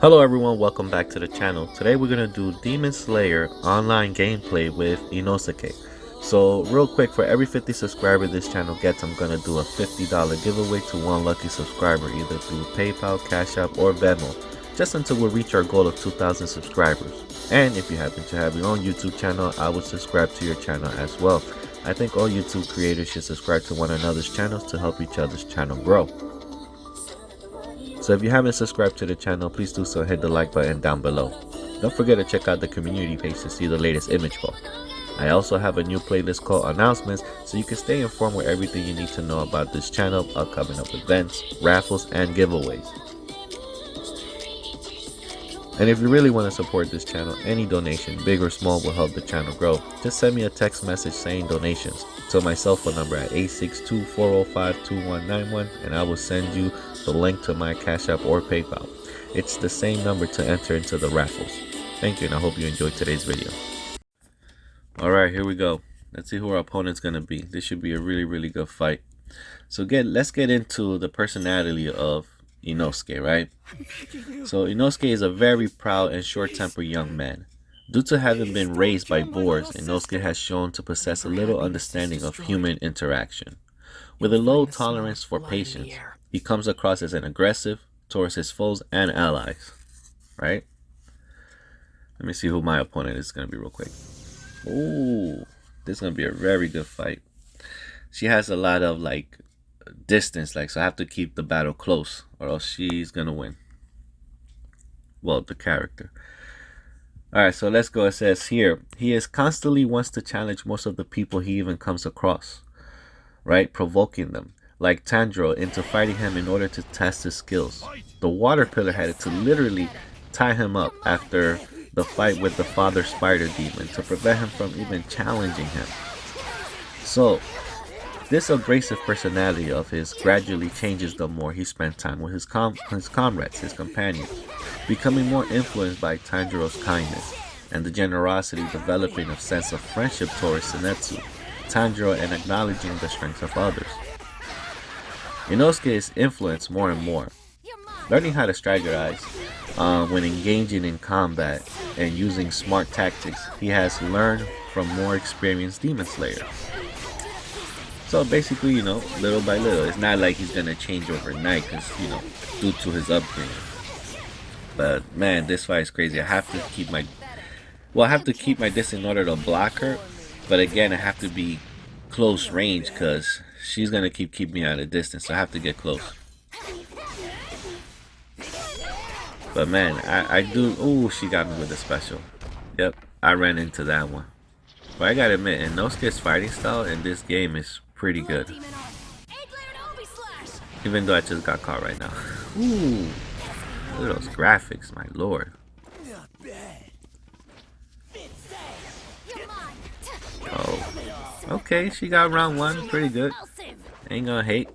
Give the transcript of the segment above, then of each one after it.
Hello everyone, welcome back to the channel. Today we're going to do Demon Slayer online gameplay with Inosuke. So real quick, for every 50 subscriber this channel gets, I'm going to do a $50 giveaway to one lucky subscriber, either through PayPal, Cash App, or Venmo, just until we reach our goal of 2,000 subscribers. And if you happen to have your own YouTube channel, I would subscribe to your channel as well. I think all YouTube creators should subscribe to one another's channels to help each other's channel grow. So if you haven't subscribed to the channel, please do so, hit the like button down below. Don't forget to check out the community page to see the latest image poll. I also have a new playlist called Announcements, so you can stay informed with everything you need to know about this channel, upcoming events, raffles, and giveaways. And if you really want to support this channel, any donation, big or small, will help the channel grow. Just send me a text message saying donations to my cell phone number at 862-405-2191, and I will send you the link to my Cash App or PayPal. It's the same number to enter into the raffles. Thank you, and I hope you enjoyed today's video. Alright, here we go. Let's see who our opponent's going to be. This should be a really good fight. So let's get into the personality of Inosuke, right? So Inosuke is a very proud and short-tempered young man. Due to having been raised by boars, Inosuke has shown to possess a little understanding of human interaction. With a low tolerance for patience, he comes across as an aggressive towards his foes and allies, right? Let me see who my opponent is going to be real quick. Ooh, this is going to be a very good fight. She has a lot of distance, so I have to keep the battle close or else she's going to win. Well, the character. Alright, so let's go. It says here, he is constantly wants to challenge most of the people he even comes across, right? Provoking them, like Tanjiro, into fighting him in order to test his skills. The water pillar had to literally tie him up after the fight with the father spider demon to prevent him from even challenging him. So this abrasive personality of his gradually changes the more he spent time with his comrades, his companions, becoming more influenced by Tanjiro's kindness and the generosity developing a sense of friendship towards Senetsu, Tanjiro, and acknowledging the strengths of others. Inosuke is influenced more and more, learning how to strategize when engaging in combat and using smart tactics he has learned from more experienced demon slayers. So basically, little by little, it's not like he's gonna change overnight because, due to his upbringing. But man, this fight is crazy. I have to keep my distance in order to block her. But again, I have to be close range because she's gonna keep me at a distance. So I have to get close. But man, I do. Ooh, she got me with a special. Yep, I ran into that one. But I gotta admit, Inosuke's fighting style in this game is pretty good. Even though I just got caught right now. Ooh, look at those graphics, my lord. Oh, okay, she got round one, pretty good. Ain't gonna hate.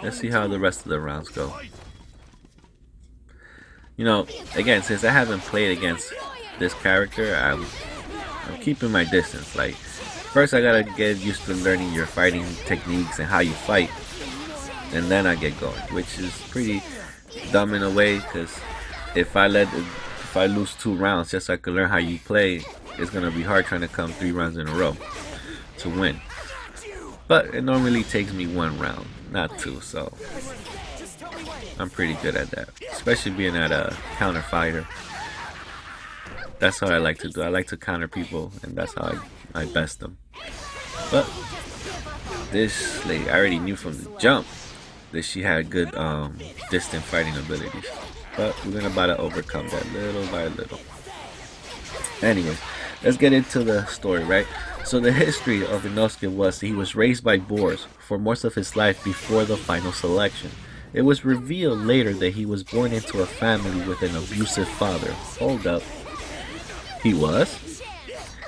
Let's see how the rest of the rounds go. Again, since I haven't played against this character, I'm keeping my distance. First I gotta get used to learning your fighting techniques and how you fight, and then I get going, which is pretty dumb in a way, because if I lose 2 rounds just so I can learn how you play, it's gonna be hard trying to come 3 rounds in a row to win. But it normally takes me 1 round, not 2, so I'm pretty good at that, especially being at a counter fighter. That's what I like to do. I like to counter people, and that's how I best them. But this lady, I already knew from the jump that she had good distant fighting abilities. But we're about to overcome that little by little. Anyways, let's get into the story, right? So the history of Inosuke was he was raised by boars for most of his life before the final selection. It was revealed later that he was born into a family with an abusive father. Hold up. He was?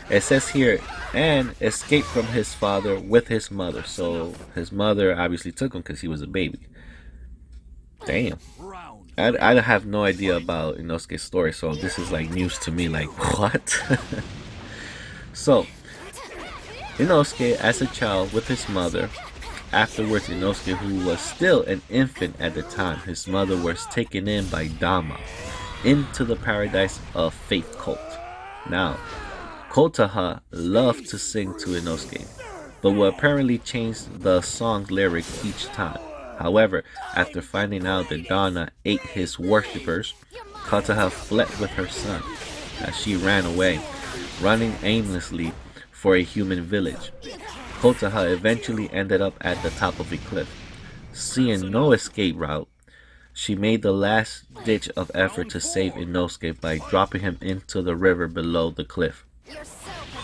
It says here, and escaped from his father with his mother. So his mother obviously took him because he was a baby. Damn. I have no idea about Inosuke's story, so this is news to me. What? So Inosuke, as a child with his mother, Afterwards, Inosuke, who was still an infant at the time, his mother was taken in by Dama into the paradise of Faith cult. Now, Kotaha loved to sing to Inosuke, but would apparently change the song's lyric each time. However, after finding out that Donna ate his worshippers, Kotaha fled with her son as she ran away, running aimlessly for a human village. Kotaha eventually ended up at the top of a cliff. Seeing no escape route, she made the last ditch of effort to save Inosuke by dropping him into the river below the cliff.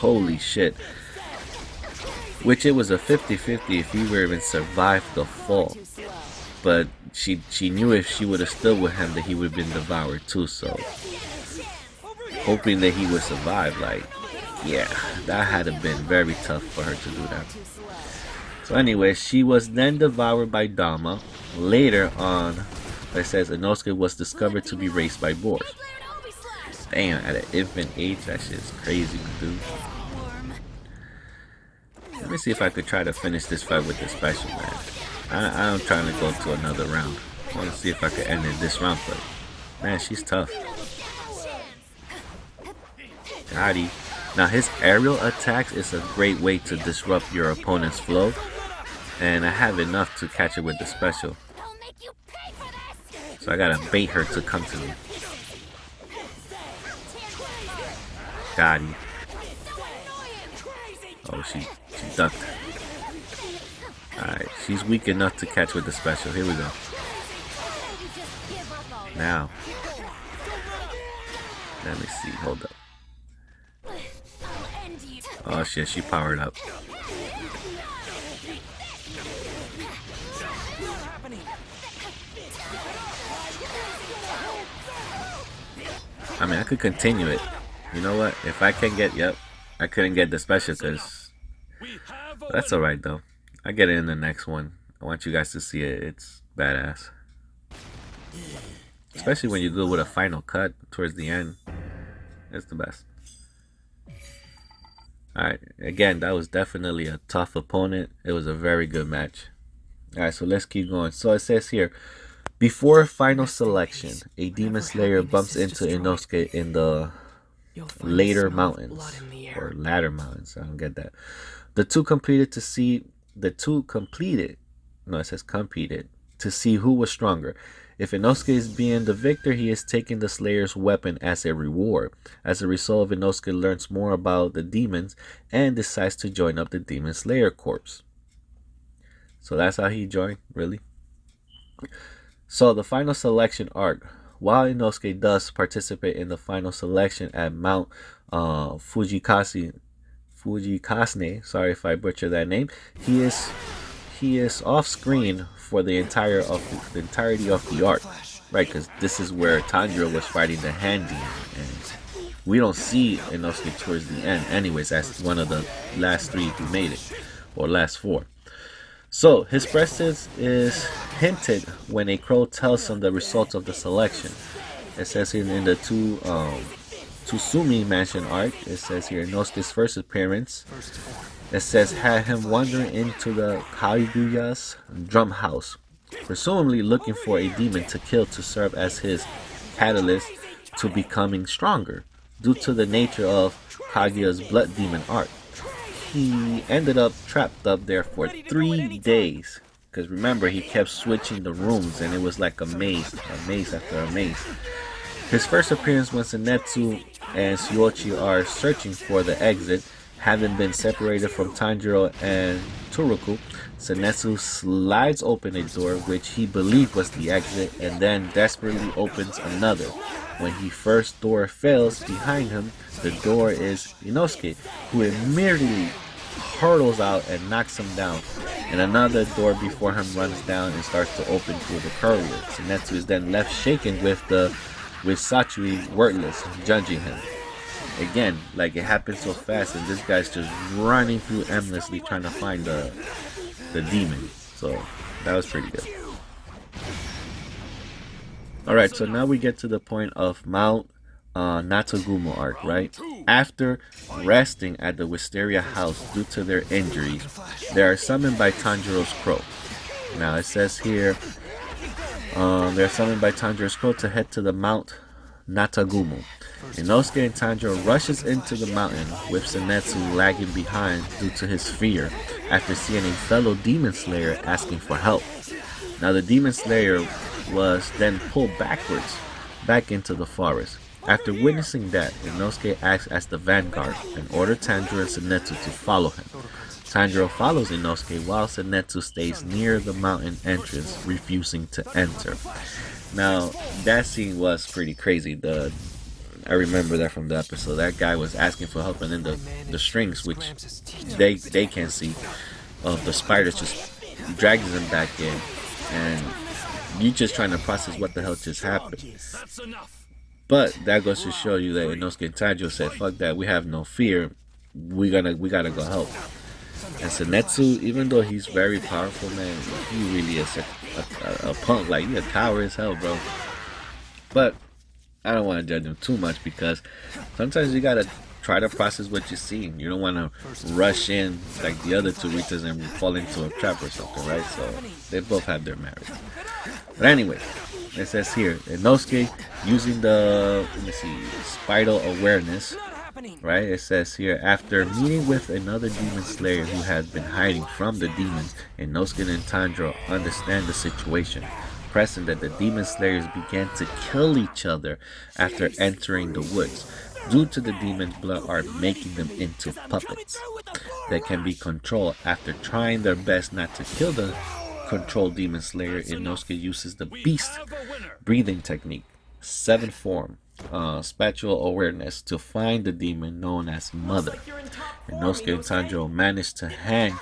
Holy shit. Which it was a 50-50 if he would even survived the fall. But she knew if she would have stood with him that he would have been devoured too, so hoping that he would survive, like, yeah, that had to have been very tough for her to do that. So anyway, she was then devoured by Dama. Later on, it says Inosuke was discovered to be raised by boars. Damn, at an infant age, that shit's crazy, dude. Let me see if I could try to finish this fight with the special, man. I'm trying to go to another round. I want to see if I could end it this round, but man, she's tough. Got he. Now his aerial attacks is a great way to disrupt your opponent's flow, and I have enough to catch it with the special. So I gotta bait her to come to me. Got he. Oh, she ducked. Alright, she's weak enough to catch with the special. Here we go. Now. Let me see. Hold up. Oh shit, she powered up. I mean, I could continue it. You know what? If I can get, yep, I couldn't get the special because that's alright though. I get it in the next one. I want you guys to see it. It's badass. Especially when you go with a final cut towards the end. It's the best. Alright, again, that was definitely a tough opponent. It was a very good match. Alright, so let's keep going. So it says here, before final selection, a demon slayer bumps into Inosuke in the later mountains. Or ladder mountains, I don't get that. The two competed to see who was stronger. If Inosuke is being the victor, he is taking the Slayer's weapon as a reward. As a result, Inosuke learns more about the demons and decides to join up the Demon Slayer Corps. So that's how he joined, really? So the final selection arc. While Inosuke does participate in the final selection at Mount Fujikasne, sorry if I butcher that name, he is off screen for the entirety of the arc, right? Because this is where Tanjiro was fighting the hand demon, and we don't see Inosuke towards the end. Anyways, that's one of the last three who made it, or last four. So his presence is hinted when a crow tells him the results of the selection. It says here in the Tsusumi Mansion arc, it says here Inosuke's first appearance. It says had him wandering into the Kaguya's drum house, presumably looking for a demon to kill to serve as his catalyst to becoming stronger. Due to the nature of Kaguya's blood demon arc, he ended up trapped up there for 3 days. Because remember, he kept switching the rooms and it was like a maze after a maze. His first appearance when Senetsu and Tsuyoshi are searching for the exit. Having been separated from Tanjiro and Tsuruku, Senetsu slides open a door which he believed was the exit and then desperately opens another. When his first door fails behind him, the door is Inosuke, who immediately hurtles out and knocks him down. And another door before him runs down and starts to open through the courier. Senetsu is then left shaken with Satsui wordless, judging him. Again, like it happens so fast and this guy's just running through endlessly trying to find the demon. So that was pretty good. Alright, so now we get to the point of Mount Natagumo arc, right? After resting at the Wisteria house due to their injuries, they are summoned by Tanjiro's crow. Now it says here, they're summoned by Tanjiro's crow to head to the Mount Natagumo. Inosuke and Tanjiro rushes into the mountain with Zenitsu lagging behind due to his fear after seeing a fellow demon slayer asking for help. Now the demon slayer was then pulled backwards back into the forest. After witnessing that, Inosuke acts as the vanguard and orders Tanjiro and Zenitsu to follow him. Tanjiro follows Inosuke while Zenitsu stays near the mountain entrance, refusing to enter. Now, that scene was pretty crazy. I remember that from the episode. That guy was asking for help, and then the strings, which they can't see, of the spiders just drags him back in, and you just trying to process what the hell just happened. But that goes to show you that Inosuke and Tanjiro said, "Fuck that, we have no fear. We gotta go help." And Zenitsu, even though he's very powerful, man, he really is a punk. Like, he's a coward as hell, bro. But I don't want to judge him too much, because sometimes you gotta try to process what you're seeing. You don't want to rush in like the other two Ritas and fall into a trap or something, right? So they both have their merits. But anyway, it says here, Inosuke using the, spider awareness, right? It says here, after meeting with another demon slayer who had been hiding from the demons, Inosuke and Tanjiro understand the situation, pressing that the demon slayers began to kill each other after entering the woods, due to the demon's blood art making them into puppets that can be controlled. After trying their best not to kill the controlled demon slayer, Inosuke uses the beast breathing technique, 7th form, spatial awareness, to find the demon known as Mother. Inosuke and Tanjiro manage to hang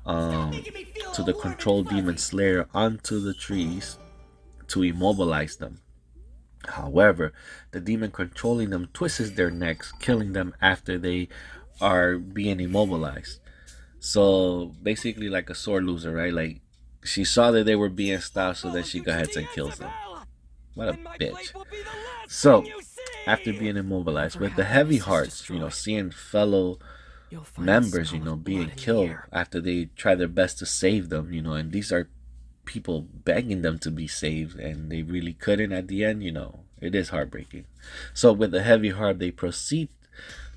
to the controlled demon slayer onto the trees to immobilize them. However, the demon controlling them twists their necks, killing them after they are being immobilized. So basically like a sword loser, right? Like, she saw that they were being stopped, so then she goes ahead and kills them. What a bitch. So, after being immobilized, with the heavy hearts, seeing fellow members, being killed after they try their best to save them, and these are people begging them to be saved, and they really couldn't at the end, it is heartbreaking. So with a heavy heart, they proceed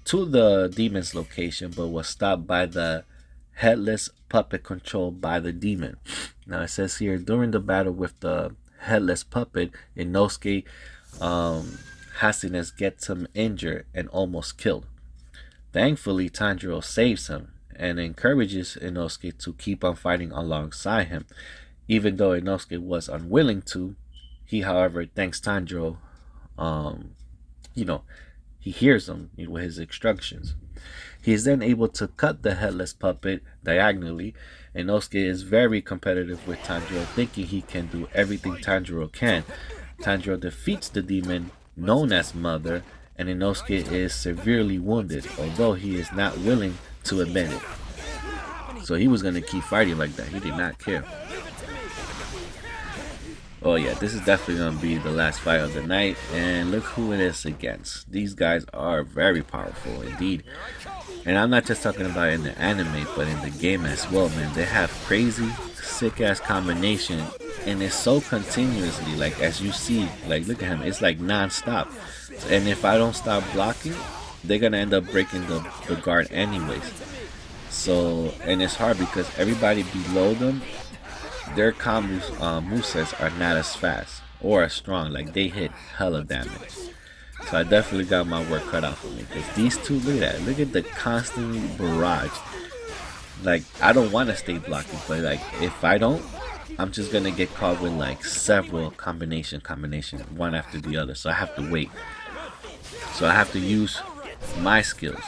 to the demon's location, but was stopped by the headless puppet controlled by the demon. Now it says here, during the battle with the headless puppet, Inosuke Hasiness gets him injured and almost killed. Thankfully, Tanjiro saves him and encourages Inosuke to keep on fighting alongside him. Even though Inosuke was unwilling to, he, however, thanks Tanjiro. He hears him with his instructions. He is then able to cut the headless puppet diagonally. Inosuke is very competitive with Tanjiro, thinking he can do everything Tanjiro can. Tanjiro defeats the demon known as Mother, and Inosuke is severely wounded, although he is not willing to admit it. So he was going to keep fighting like that. He did not care. Oh yeah, this is definitely going to be the last fight of the night, and look who it is against. These guys are very powerful indeed. And I'm not just talking about in the anime, but in the game as well, man. They have crazy, sick-ass combination, and it's so continuously, like, as you see, like, look at him, it's like non-stop. And if I don't stop blocking, they're going to end up breaking the guard anyways. So, and it's hard because everybody below them, their combos, movesets are not as fast or as strong. Like, they hit hella damage. So I definitely got my work cut out for me, because these two, look at that. Look at the constant barrage. Like, I don't want to stay blocking, but like, if I don't, I'm just gonna get caught with like several combination, one after the other. So I have to wait. So I have to use my skills.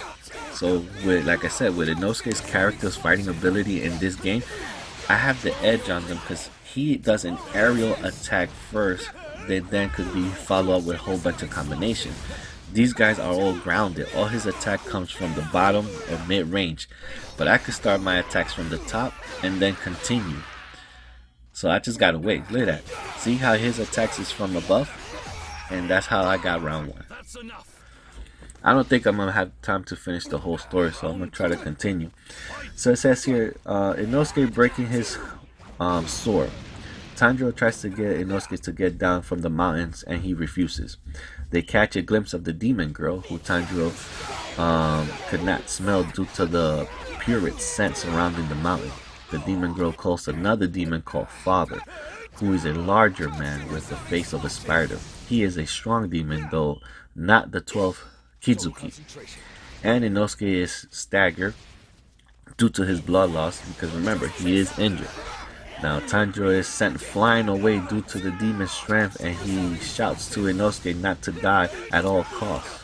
So with, like I said, with Inosuke's character's fighting ability in this game, I have the edge on them because he does an aerial attack first, that then could be followed up with a whole bunch of combinations. These guys are all grounded. All his attack comes from the bottom or mid-range. But I could start my attacks from the top and then continue. So I just gotta wait. Look at that. See how his attacks is from above? And that's how I got round one. I don't think I'm gonna have time to finish the whole story, so I'm gonna try to continue. So it says here, Inosuke breaking his sword. Tanjiro tries to get Inosuke to get down from the mountains, and he refuses. They catch a glimpse of the demon girl, who Tanjiro could not smell due to the putrid scent surrounding the mountain. The demon girl calls another demon called Father, who is a larger man with the face of a spider. He is a strong demon, though not the 12th Kizuki. And Inosuke is staggered due to his blood loss, because remember, he is injured. Now Tanjiro is sent flying away due to the demon's strength, and he shouts to Inosuke not to die at all costs.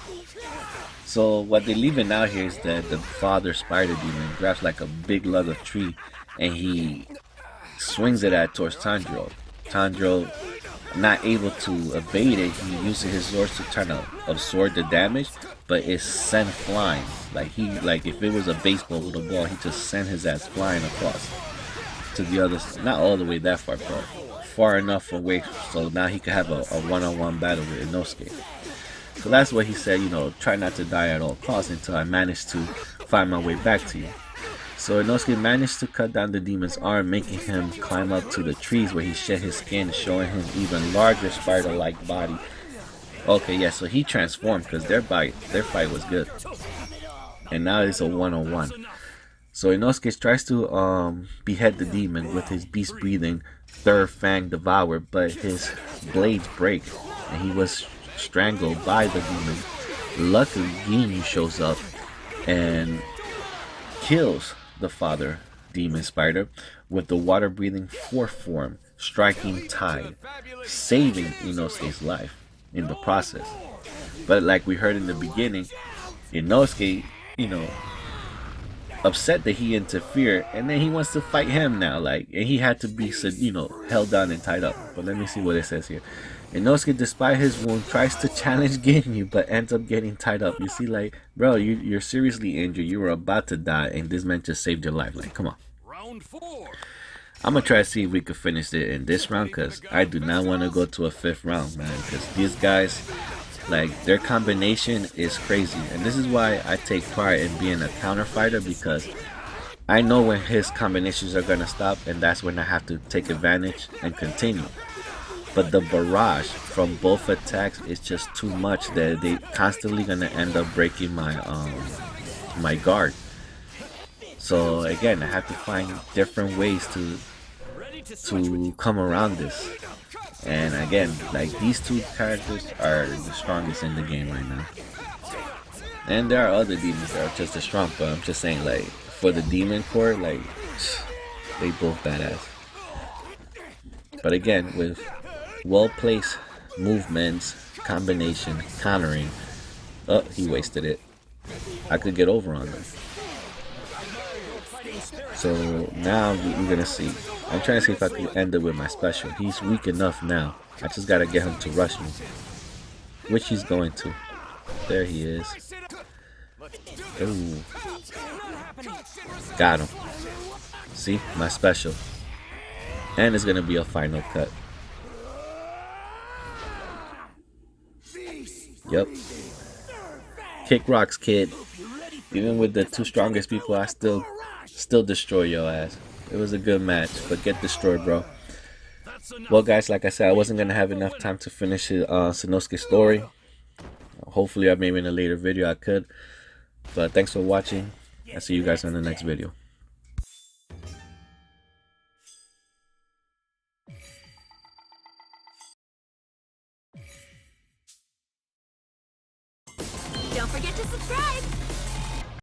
So what they're leaving out here is that the father spider demon grabs like a big lug of tree, and he swings it at towards Tanjiro. Tanjiro, not able to evade it, he uses his sword to try to absorb the damage, but it's sent flying. Like if it was a baseball with a ball, he just sent his ass flying across to the other side. Not all the way that far, but far enough away so now he could have a one-on-one battle with Inosuke. So that's what he said, you know, try not to die at all costs until I manage to find my way back to you. So Inosuke managed to cut down the demon's arm, making him climb up to the trees where he shed his skin, showing him even larger spider-like body. Okay, yeah, so he transformed because their fight was good. And now it's a one-on-one. So Inosuke tries to behead the demon with his beast-breathing third fang devour, but his blades break and he was strangled by the demon. Luckily, Ginyu shows up and kills the father demon spider with the water-breathing fourth form, striking Tide, saving Inosuke's life in the process. But like we heard in the beginning, Inosuke, you know, upset that he interfered, and then he wants to fight him now, like, and he had to be, you know, held down and tied up. But let me see what it says here. Inosuke, despite his wound, tries to challenge Ginyu, but ends up getting tied up. You see, like, bro, you're seriously injured. You were about to die, and this man just saved your life. Like, come on. I'm gonna try to see if we could finish it in this round, because I do not want to go to a 5th round, man, because these guys, like, their combination is crazy. And this is why I take pride in being a counter fighter, because I know when his combinations are gonna stop, and that's when I have to take advantage and continue. But the barrage from both attacks is just too much that they constantly gonna end up breaking my my guard. So again, I have to find different ways to come around this. And again, like, these two characters are the strongest in the game right now. And there are other demons that are just as strong, but I'm just saying, like, for the demon core, like, they both badass. But again, with well-placed movements, combination, countering. Oh, he wasted it. I could get over on them. So now we're gonna see. I'm trying to see if I can end it with my special. He's weak enough now. I just gotta get him to rush me, which he's going to. There he is. Ooh. Got him. See, my special. And it's gonna be a final cut. Yep. Kick rocks, kid. Even with the two strongest people, I still destroy your ass. It was a good match, but get destroyed, bro. Well, guys, like I said, I wasn't gonna have enough time to finish Sanosuke's story. Hopefully, maybe in a later video I could. But thanks for watching. I'll see you guys in the next video. Don't forget to subscribe!